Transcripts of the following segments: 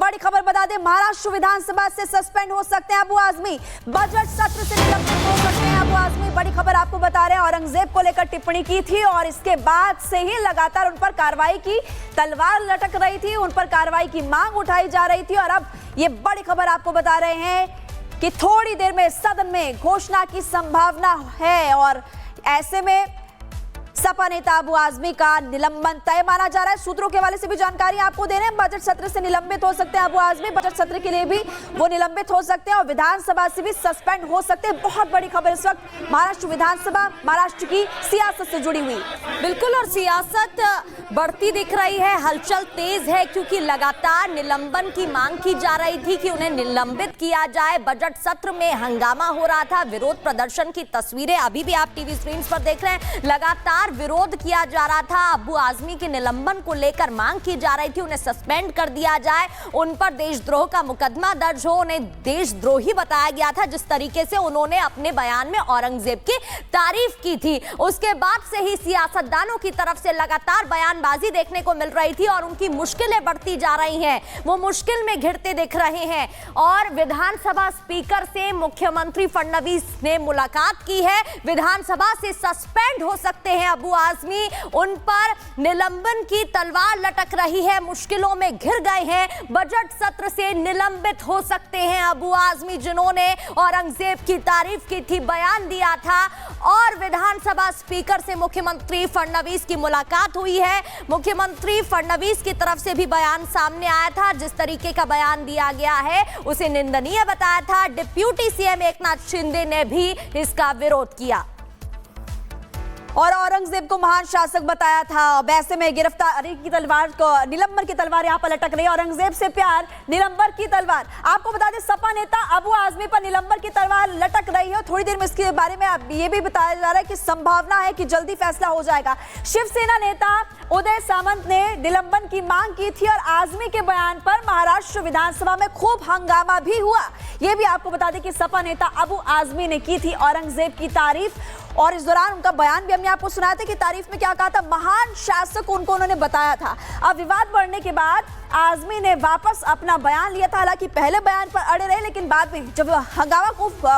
बड़ी खबर बता दें, महाराष्ट्र विधानसभा से सस्पेंड हो सकते हैं अबू आजमी, बजट सत्र से निलंबित हो सकते हैं अबू आजमी। बड़ी खबर आपको बता रहे हैं, औरंगजेब को लेकर टिप्पणी की थी और इसके बाद से ही लगातार उन पर कार्रवाई की तलवार लटक रही थी, उन पर कार्रवाई की मांग उठाई जा रही थी। और अब ये बड़ी खबर आपको बता रहे हैं कि थोड़ी देर में सदन में घोषणा की संभावना है और ऐसे में सपा नेता अबू आजमी का निलंबन तय माना जा रहा है। सूत्रों के हवाले से भी जानकारी आपको दे रहे हैं, बजट सत्र से निलंबित हो सकते हैं अबू आजमी, बजट सत्र के लिए भी वो निलंबित हो सकते हैं और विधानसभा से भी सस्पेंड हो सकते हैं। बहुत बड़ी खबर इस वक्त महाराष्ट्र विधानसभा, महाराष्ट्र की सियासत से जुड़ी हुई। बिल्कुल, और सियासत बढ़ती दिख रही है, हलचल तेज है क्योंकि लगातार निलंबन की मांग की जा रही थी कि उन्हें निलंबित किया जाए। बजट सत्र में हंगामा हो रहा था, विरोध प्रदर्शन की तस्वीरें अभी भी आप टीवी स्क्रीन पर देख रहे हैं। लगातार विरोध किया जा रहा था, अबू आजमी के निलंबन को लेकर मांग की जा रही थी, उन्हें सस्पेंड कर दिया जाए, उन पर देशद्रोह का मुकदमा दर्ज हो। उन्हें देशद्रोही बताया गया था जिस तरीके से उन्होंने अपने बयान में औरंगजेब की तारीफ की थी। उसके बाद से ही सियासतदानों की तरफ से लगातार बयानबाजी देखने को मिल रही थी और उनकी मुश्किलें बढ़ती जा रही हैं, वो मुश्किल में घिरते दिख रहे हैं। और विधानसभा स्पीकर से मुख्यमंत्री फडणवीस ने मुलाकात की है, विधानसभा से सस्पेंड हो सकते हैं अबू आजमी, उन पर निलंबन की तलवार लटक रही है, मुश्किलों में घिर गए हैं, बजट सत्र से निलंबित हो सकते हैं अबू आजमी जिन्होंने औरंगजेब की तारीफ की थी, बयान दिया था। और विधानसभा स्पीकर से मुख्यमंत्री फडणवीस की मुलाकात हुई है, मुख्यमंत्री फडणवीस की तरफ से भी बयान सामने आया था, जिस तरीके का बयान दिया गया है उसे निंदनीय बताया था। डिप्यूटी सीएम एकनाथ शिंदे ने भी इसका विरोध किया और औरंगजेब को महान शासक बताया था। वैसे में गिरफ्तारी की तलवार को, निलंबन की तलवार यहां पर लटक रही है, औरंगजेब से प्यार, निलंबन की तलवार। आपको बता दें, सपा नेता अबू आजमी पर निलंबन की तलवार लटक रही है। थोड़ी देर में इसके बारे में अब ये भी बताया जा रहा है कि संभावना है कि जल्दी फैसला हो जाएगा। शिवसेना नेता उदय सामंत ने निलंबन की मांग की थी और आजमी के बयान पर महाराष्ट्र विधानसभा में खूब हंगामा भी हुआ। यह भी आपको बता दें कि सपा नेता अबू आजमी ने की थी औरंगजेब की तारीफ और इस दौरान उनका बयान भी हमने आपको सुनाया था कि तारीफ में क्या कहा था, महान शासक उनको उन्होंने बताया था। अब विवाद बढ़ने के बाद आजमी ने वापस अपना बयान लिया था, हालांकि पहले बयान पर अड़े रहे लेकिन बाद में जब हंगामा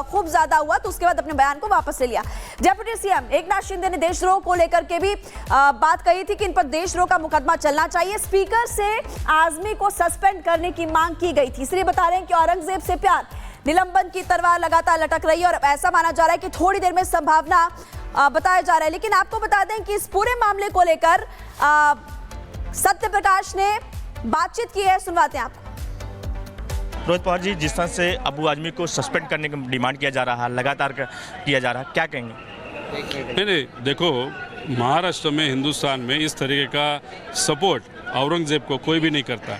खूब ज्यादा हुआ तो उसके बाद अपने बयान को वापस ले लिया। डिप्टी सीएम एकनाथ शिंदे ने देशद्रोह को लेकर के भी बात कही थी कि इन पर देशद्रोह का मुकदमा चलना चाहिए। स्पीकर से आजमी को सस्पेंड करने की मांग की गई थी, इसलिए बता रहे हैं कि औरंगजेब से प्यार, निलंबन की तलवार लगातार लटक रही है और ऐसा माना जा रहा है कि थोड़ी देर में संभावना बताया जा रहा है। लेकिन आपको बता दें कि इस पूरे मामले को लेकर सत्य प्रकाश ने बातचीत की है, सुनवाते हैं आपको। रोहित पवार जी, जिस तरह से अबू आजमी को सस्पेंड करने का डिमांड किया जा रहा है, लगातार किया जा रहा है, क्या कहेंगे? नहीं, देखो, महाराष्ट्र में, हिंदुस्तान में इस तरीके का सपोर्ट औरंगजेब को कोई भी नहीं करता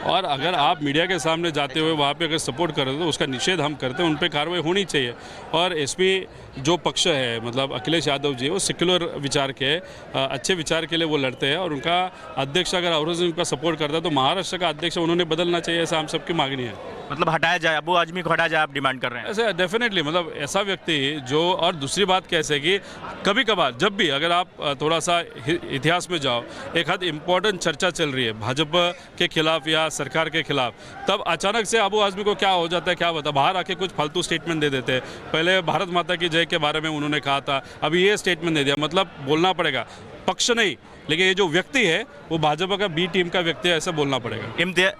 और अगर आप मीडिया के सामने जाते हुए वहाँ पे अगर सपोर्ट कर रहे हो तो उसका निषेध हम करते हैं, उन पे कार्रवाई होनी चाहिए। और एसपी जो पक्ष है, मतलब अखिलेश यादव जी, वो सेक्युलर विचार के, अच्छे विचार के लिए वो लड़ते हैं और उनका अध्यक्ष अगर औरंगजेब का सपोर्ट करता है तो महाराष्ट्र का अध्यक्ष उन्होंने बदलना चाहिए, ऐसा हम सबकी मांगनी है। मतलब हटाया जाए, अबू आजमी को हटाया जाए, आप डिमांड कर रहे हैं? ऐसे डेफिनेटली, मतलब ऐसा व्यक्ति जो, और दूसरी बात कैसे कि कभी कभार जब भी अगर आप थोड़ा सा इतिहास में जाओ, एक हाथ इम्पोर्टेंट चर्चा चल रही है भाजपा के खिलाफ या सरकार के खिलाफ, तब अचानक से अबू आजमी को क्या हो जाता है, क्या बता, बाहर आके कुछ फालतू स्टेटमेंट दे देते हैं। पहले भारत माता की जय के बारे में उन्होंने कहा था, अभी ये स्टेटमेंट दे दिया। मतलब बोलना पड़ेगा, पक्ष नहीं, लेकिन ये जो व्यक्ति है वो भाजपा का बी टीम का व्यक्ति है, ऐसा बोलना पड़ेगा।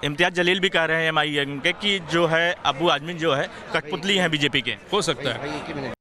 इम्तियाज जलील भी कह रहे हैं एमआईएम के कि जो है अबू आजमी जो है कठपुतली हैं बीजेपी के। हो सकता है।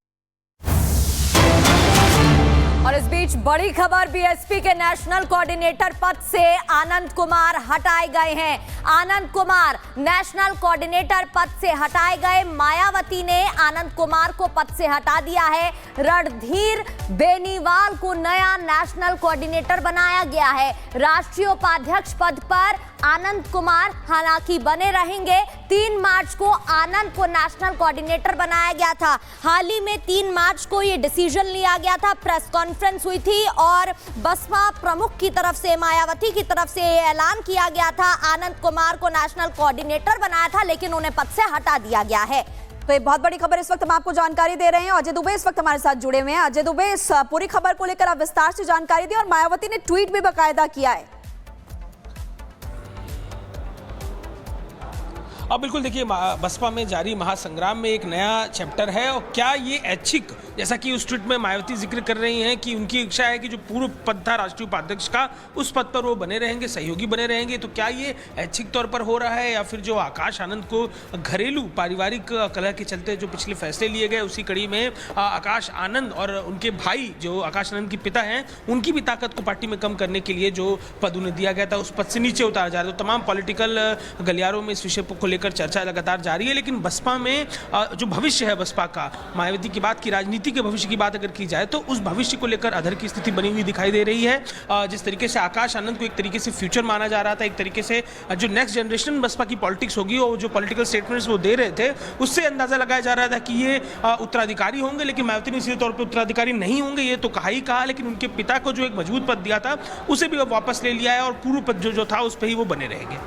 और इस बीच बड़ी खबर, बीएसपी के नेशनल कोऑर्डिनेटर पद से आनंद कुमार हटाए गए हैं। आनंद कुमार नेशनल कोऑर्डिनेटर पद से हटाए गए। मायावती ने आनंद कुमार को पद से हटा दिया है। रणधीर बेनीवाल को नया नेशनल कोऑर्डिनेटर बनाया गया है। राष्ट्रीय उपाध्यक्ष पद पर आनंद कुमार हालांकि बने रहेंगे। 3 मार्च को आनंद को नेशनल कोऑर्डिनेटर बनाया गया था। हाल ही में 3 मार्च को यह डिसीजन लिया गया था, प्रेस कॉन्फ्रेंस हुई थी और बसपा प्रमुख की तरफ से, मायावती की तरफ से ऐलान किया गया था, आनंद कुमार को नेशनल कोऑर्डिनेटर बनाया था, लेकिन उन्हें पद से हटा दिया गया है। तो ये बहुत बड़ी खबर इस वक्त हम आपको जानकारी दे रहे हैं। अजय दुबे इस वक्त हमारे साथ जुड़े हुए हैं। अजय दुबे, इस पूरी खबर को लेकर आप विस्तार से जानकारी दी और मायावती ने ट्वीट भी बाकायदा किया है। अब बिल्कुल देखिए, बसपा में जारी महासंग्राम में एक नया चैप्टर है। और क्या ये ऐच्छिक, जैसा कि उस ट्वीट में मायावती जिक्र कर रही हैं कि उनकी इच्छा है कि जो पूर्व पद था राष्ट्रीय उपाध्यक्ष का, उस पद पर वो बने रहेंगे, सहयोगी बने रहेंगे, तो क्या ये ऐच्छिक तौर पर हो रहा है, या फिर जो आकाश आनंद को घरेलू पारिवारिक कलह के चलते जो पिछले फैसले लिए गए, उसी कड़ी में आकाश आनंद और उनके भाई जो आकाश आनंद के पिता हैं, उनकी भी ताकत को पार्टी में कम करने के लिए जो पद उन्हें दिया गया था उस पद से नीचे उतारा जा रहा है। तो तमाम पॉलिटिकल गलियारों में इस विषय को लेकर चर्चा लगातार जारी है। लेकिन बसपा में जो भविष्य है बसपा का, मायावती की बात की, राजनीति के भविष्य की बात अगर की जाए तो उस भविष्य को लेकर अधर की स्थिति बनी हुई दिखाई दे रही है। जिस तरीके से आकाश आनंद को एक तरीके से फ्यूचर माना जा रहा था, एक तरीके से जो नेक्स्ट जनरेशन बसपा की पॉलिटिक्स होगी और जो पॉलिटिकल स्टेटमेंट्स वो दे रहे थे, उससे अंदाजा लगाया जा रहा था कि ये उत्तराधिकारी होंगे। लेकिन मायावती ने सीधे तौर पर उत्तराधिकारी नहीं होंगे ये तो कहा ही कहा, लेकिन उनके पिता को जो एक मजबूत पद दिया था उसे भी वापस ले लिया है और पूर्व पद जो था उस पर ही वो बने रहेंगे।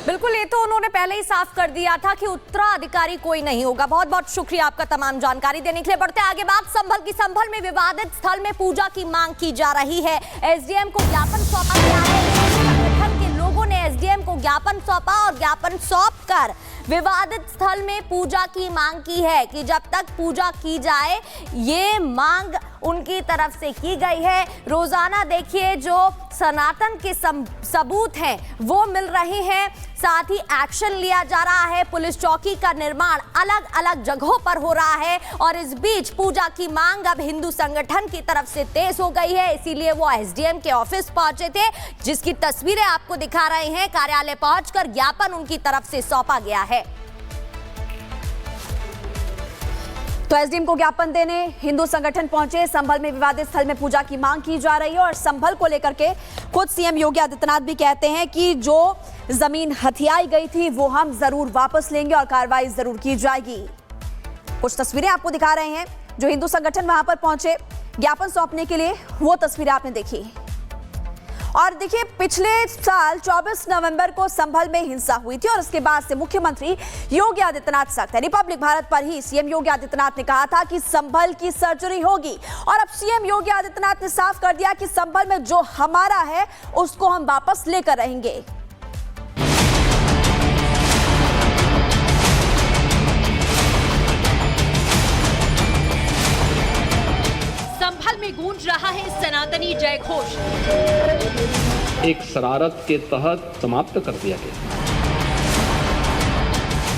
बिल्कुल, ये तो उन्होंने पहले ही साफ कर दिया था कि उत्तराधिकारी कोई नहीं होगा। बहुत बहुत शुक्रिया आपका तमाम जानकारी देने के लिए। बढ़ते आगे बात संभल की। संभल में विवादित स्थल में पूजा की मांग की जा रही है। एसडीएम को ज्ञापन सौंपा गया है। संगठन के लोगों ने एसडीएम को ज्ञापन सौंपा और ज्ञापन सौंपकर विवादित स्थल में पूजा की मांग की है कि जब तक पूजा की जाए, ये मांग उनकी तरफ से की गई है। रोजाना देखिए जो सनातन के सबूत हैं वो मिल रहे हैं, साथ ही एक्शन लिया जा रहा है। पुलिस चौकी का निर्माण अलग अलग जगहों पर हो रहा है और इस बीच पूजा की मांग अब हिंदू संगठन की तरफ से तेज हो गई है। इसीलिए वो एसडीएम के ऑफिस पहुंचे थे, जिसकी तस्वीरें आपको दिखा रहे हैं। कार्यालय पहुंचकर ज्ञापन उनकी तरफ से सौंपा गया है। तो एसडीएम को ज्ञापन देने हिंदू संगठन पहुंचे। संभल में विवादित स्थल में पूजा की मांग की जा रही है और संभल को लेकर के खुद सीएम योगी आदित्यनाथ भी कहते हैं कि जो जमीन हथियाई गई थी वो हम जरूर वापस लेंगे और कार्रवाई जरूर की जाएगी। कुछ तस्वीरें आपको दिखा रहे हैं जो हिंदू संगठन वहां पर पहुंचे ज्ञापन सौंपने के लिए, वो तस्वीरें आपने देखी। और देखिए, पिछले साल 24 नवंबर को संभल में हिंसा हुई थी और उसके बाद से मुख्यमंत्री योगी आदित्यनाथ सख्त है। रिपब्लिक भारत पर ही सीएम योगी आदित्यनाथ ने कहा था कि संभल की सर्जरी होगी और अब सीएम योगी आदित्यनाथ ने साफ कर दिया कि संभल में जो हमारा है उसको हम वापस लेकर रहेंगे। संभल में गूंज रहा है सनातनी जय घोष। एक शरारत के तहत समाप्त कर दिया गया।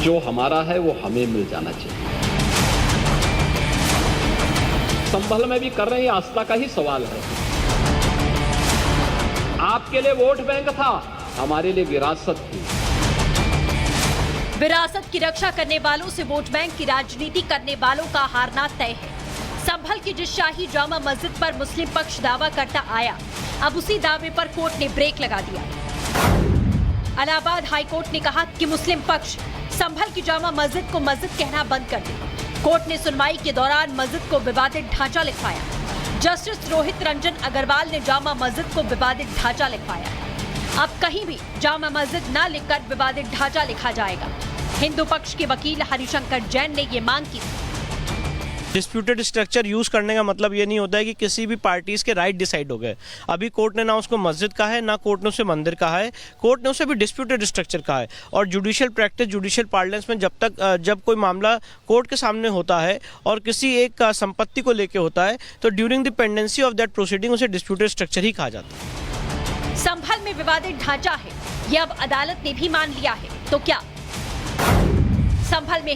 जो हमारा है वो हमें मिल जाना चाहिए। संभल में भी कर रहे हैं, आस्था का ही सवाल है। आपके लिए वोट बैंक था, हमारे लिए विरासत थी। विरासत की रक्षा करने वालों से वोट बैंक की राजनीति करने वालों का हारना तय है। संभल की जिस शाही जामा मस्जिद पर मुस्लिम पक्ष दावा करता आया, अब उसी दावे पर कोर्ट ने ब्रेक लगा दिया। इलाहाबाद हाई कोर्ट ने कहा कि मुस्लिम पक्ष संभल की जामा मस्जिद को मस्जिद कहना बंद कर दे। कोर्ट ने सुनवाई के दौरान मस्जिद को विवादित ढांचा लिखवाया। जस्टिस रोहित रंजन अग्रवाल ने जामा मस्जिद को विवादित ढांचा लिखवाया। अब कहीं भी जामा मस्जिद न लिखकर विवादित ढांचा लिखा जाएगा। हिंदू पक्ष के वकील हरिशंकर जैन ने ये मांग की। डिस्प्यूटेड स्ट्रक्चर यूज़ करने का मतलब ये नहीं होता है कि किसी भी पार्टीज के राइट डिसाइड हो गए। अभी कोर्ट ने ना उसको मस्जिद कहा है, ना कोर्ट ने उसे मंदिर कहा है, कोर्ट ने उसे भी डिस्प्यूटेड स्ट्रक्चर कहा है। और जुडिशियल प्रैक्टिस, जुडिशियल पार्लेंस में जब कोई मामला कोर्ट के सामने होता है और किसी एक संपत्ति को लेके होता है, तो during the pendency of that proceeding उसे डिस्प्यूटेड स्ट्रक्चर ही कहा जाता है। संभल में विवादित ढांचा है, यह अब अदालत ने भी मान लिया है। तो क्या संभल में